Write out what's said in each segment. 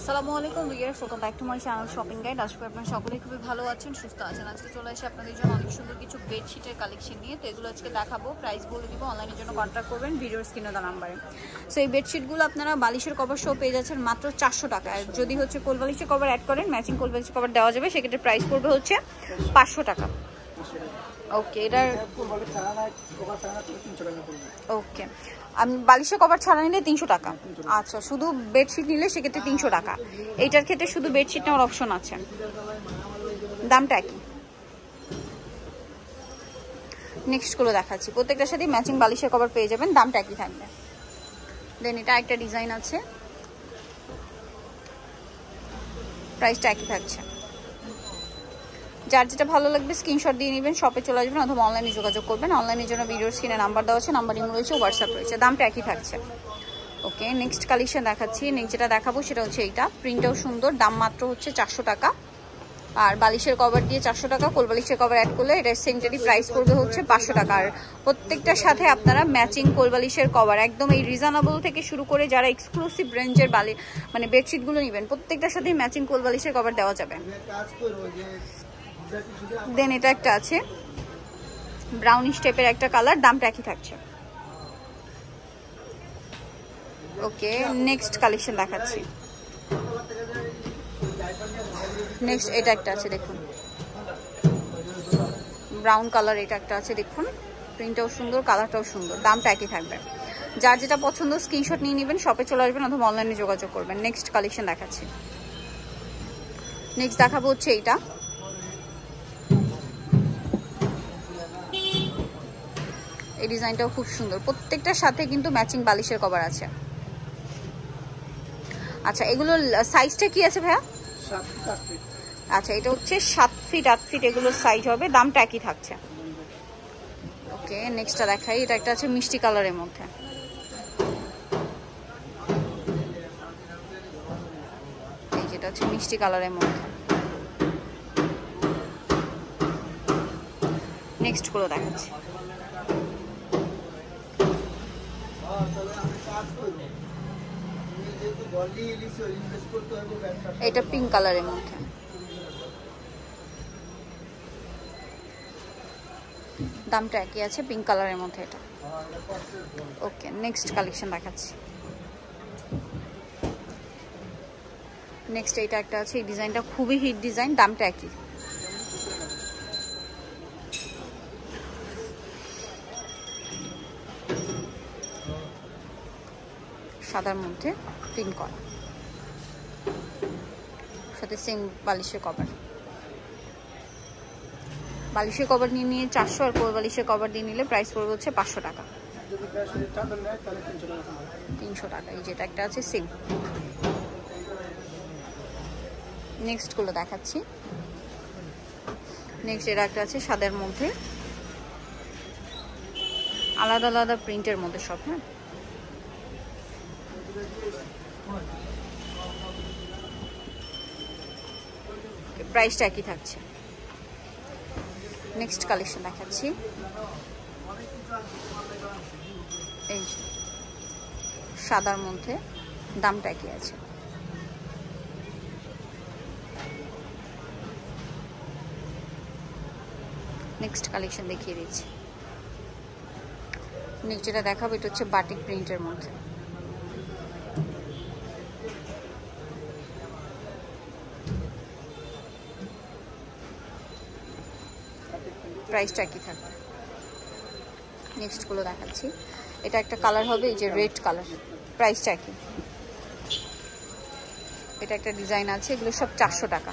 আসসালামু আলাইকুম viewers, welcome back to my channel shopping guide. আশা করি আপনারা সকলেই খুবই ভালো আছেন, সুস্থ আছেন। আজকে চলে আসি আপনাদের জন্য অনেক সুন্দর কিছু বেডশিটের কালেকশন নিয়ে। তো এগুলো আজকে দেখাবো, প্রাইস বলে দিব। অনলাইনের জন্য কন্ট্যাক্ট করবেন ভিডিওর স্ক্রিনে দেওয়া নাম্বারে। সো এই বেডশিটগুলো আপনারা বালিশের কভার সহ পেয়ে যাচ্ছেন মাত্র 400 টাকা। আর যদি হচ্ছে কোল বালিশের কভার অ্যাড করেন, ম্যাচিং কোল বালিশের কভার দেওয়া যাবে, সেক্ষেত্রে প্রাইস পড়বে হচ্ছে 500 টাকা। ওকে, এটার ওকে আমি বালিশের কভার ছাড়া নিলে 300 টাকা। আচ্ছা, শুধু বেডশিট নিলে সেক্ষেত্রে 300 টাকা। এইটার ক্ষেত্রে শুধু বেডশিট নেওয়ার অপশন আছে, দামটা একই। নেক্সটগুলো দেখাচ্ছি, প্রত্যেকটার সাথে ম্যাচিং বালিশের কভার পেয়ে যাবেন, দামটা একই থাকবে। দেন এটা একটা ডিজাইন আছে, প্রাইসটা একই থাকছে। যার যেটা ভালো লাগবে স্ক্রিনশট দিয়ে নেবেন, শপে চলে আসবেন অথবা অনলাইনে যোগাযোগ করবেন। অনলাইনের জন্য ভিডিওর স্ক্রিনে নাম্বার দেওয়া আছে, নাম্বার ইমেল রয়েছে, হোয়াটসঅ্যাপ রয়েছে, দামটা একই থাকছে। ওকে, নেক্সট কালেকশন দেখাচ্ছি। নেক্সট যেটা দেখাবো সেটা হচ্ছে এইটা, প্রিন্টটাও সুন্দর, দাম মাত্র হচ্ছে 400 টাকা। আর বালিশের কভার দিয়ে 400 টাকা, কোল বালিশের কভার অ্যাড করলে এটা সেন্টারি প্রাইস পড়বে হচ্ছে 500 টাকা। আর প্রত্যেকটার সাথে আপনারা ম্যাচিং কোল বালিশের কভার, একদম এই রিজনেবল থেকে শুরু করে যারা এক্সক্লুসিভ রেঞ্জের মানে বেডশিটগুলো নেবেন, প্রত্যেকটার সাথেই ম্যাচিং কোল বালিশের কভার দেওয়া যাবে। দেন এটা একটা আছে ব্রাউনিশ টাইপের একটা কালার, দামটা একই থাকছে। ওকে, নেক্সট কালেকশন দেখাচ্ছি। নেক্সট এটা একটা আছে, দেখুন ব্রাউন কালার, এটা একটা আছে দেখুন, প্রিন্টটাও সুন্দর, কালারটাও সুন্দর, দামটা একই থাকবে। যার যেটা পছন্দ স্ক্রিনশট নিয়ে নেবেন, শপে চলে আসবেন অথবা অনলাইনে যোগাযোগ করবেন। নেক্সট কালেকশন দেখাচ্ছি। নেক্সট দেখাবো হচ্ছে এইটা, এই ডিজাইনটাও খুব সুন্দর, প্রত্যেকটার সাথে কিন্তু ম্যাচিং বালিশের কভার আছে। আচ্ছা, এগুলোর সাইজটা কি আছে ভাইয়া? আচ্ছা, এটা হচ্ছে 7 ফিট 8 ফিট এগুলোর সাইজ হবে, দামটা একই থাকছে। ওকে, নেক্সটটা দেখাই। এটা একটা আছে মিষ্টি কালারের মধ্যে, এই যেটা হচ্ছে মিষ্টি কালারের মধ্যে। নেক্সট গুলো দেখাচ্ছি। এটা পিঙ্ক কালারের মধ্যে, দামটা একই আছে, পিঙ্ক কালারের মধ্যে এটা। ওকে, নেক্সট কালেকশন দেখাচ্ছি। নেক্সট এইটা একটা আছে, এই ডিজাইনটা খুবই হিট ডিজাইন, দামটা একই। সাদার মধ্যে প্রিন্ট করা, সাথে সেম বালিশের কভার। বালিশের কভার নিয়ে 400, আর কোল বালিশের কভার দিয়ে নিলে প্রাইস পড়বে হচ্ছে 500 টাকা। 300 টাকা। এই যেটা একটা আছে সেম। নেক্সট গুলো দেখাচ্ছি। নেক্সট এটা একটা আছে সাদার মধ্যে, আলাদা আলাদা প্রিন্টের মধ্যে সব। হ্যাঁ, প্রাইসটা একই থাকছে। নেক্সট কালেকশন দেখাচ্ছি। এই সাদার মধ্যে, দামটা একই আছে। নেক্সট কালেকশন দেখিয়ে দিচ্ছি। নেক্সট যেটা দেখাবো এটা হচ্ছে বাটিক প্রিন্টের মধ্যে, প্রাইসটা একই থাকবে। নেক্সট গুলো দেখাচ্ছি। এটা একটা কালার হবে, এই যে রেড কালার, প্রাইসটা একই। এটা একটা ডিজাইন আছে, এগুলো সব 400 টাকা,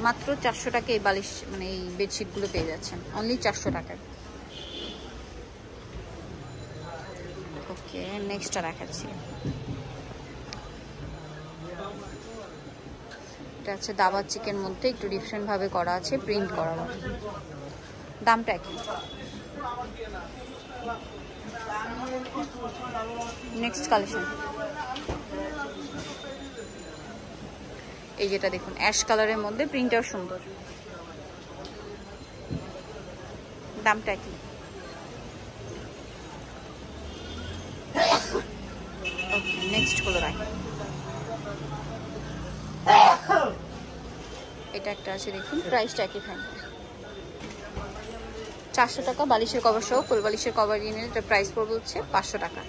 মাত্র 400 টাকা। এই বালিশ মানে এই বেডশিটগুলো পেয়ে যাচ্ছেন অনলি 400 টাকায়। ওকে, নেক্সটটা দেখাচ্ছি। এটা হচ্ছে দাবা চিকেন মধ্যে, একটু ডিফারেন্ট ভাবে করা আছে, প্রিন্ট করা, দামটা একই। নেক্সট কালেকশন, এই যেটা দেখুন অ্যাশ কালারের মধ্যে, প্রিন্টটাও সুন্দর, দামটা কি? ওকে, নেক্সট গুলো রাখি। একটা আছে দেখুন, প্রাইসটা একই থাকবে 400 টাকা। বালিশের কভার সহ ফুল বালিশের কভার দিয়ে নিলে এটা প্রাইস পড়বে হচ্ছে 500 টাকা।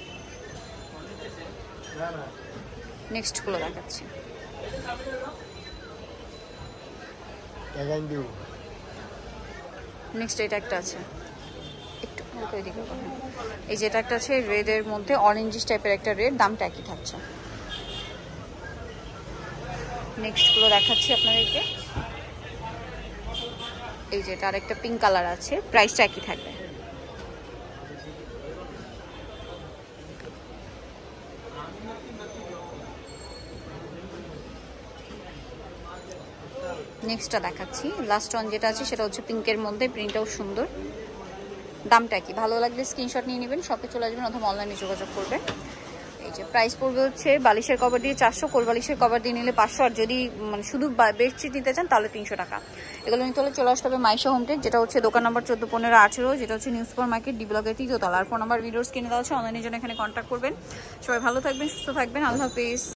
নেক্সট গুলো দেখাচ্ছি। নেক্সট এটা একটা আছে, একটু ওইদিকে, এই যেটা একটা আছে রেডের মধ্যে অরেঞ্জিশ টাইপের একটা রেড, দামটা একই থাকছে। নেক্সট গুলো দেখাচ্ছি আপনাদেরকে। এই যেটা আরেকটা পিঙ্ক কালার আছে, প্রাইসটা একই থাকবে। নেক্সটটা দেখাচ্ছি, লাস্ট ওয়ান যেটা আছে সেটা হচ্ছে পিঙ্কের মধ্যে, প্রিন্টটাও সুন্দর, দামটা কি, ভালো লাগলে স্ক্রিনশট নিয়ে নেবেন, শপে চলে আসবেন অথবা অনলাইনে যোগাযোগ করবেন। এই যে প্রাইস পড়বে হচ্ছে বালিশের কভার দিয়ে 400, কোল বালিশের কভার দিয়ে নিলে 500, আর যদি মানে শুধু বেডশিট নিতে চান তাহলে 300 টাকা। এগুলো নিতে হলে চলে আসতে হবে মাইশা হোমটেক, যেটা হচ্ছে দোকান নম্বর 14-15-18, যেটা হচ্ছে নিউ সুপার মার্কেট, ডি ব্লকের 3য় তলা। আর ফোন নাম্বার ভিডিওস কিনে দেওয়া হচ্ছে, অনলাইনের জন্য এখানে কন্ট্যাক্ট করবেন। সবাই ভালো থাকবেন, সুস্থ থাকবেন, আল্লাহ হাফেজ।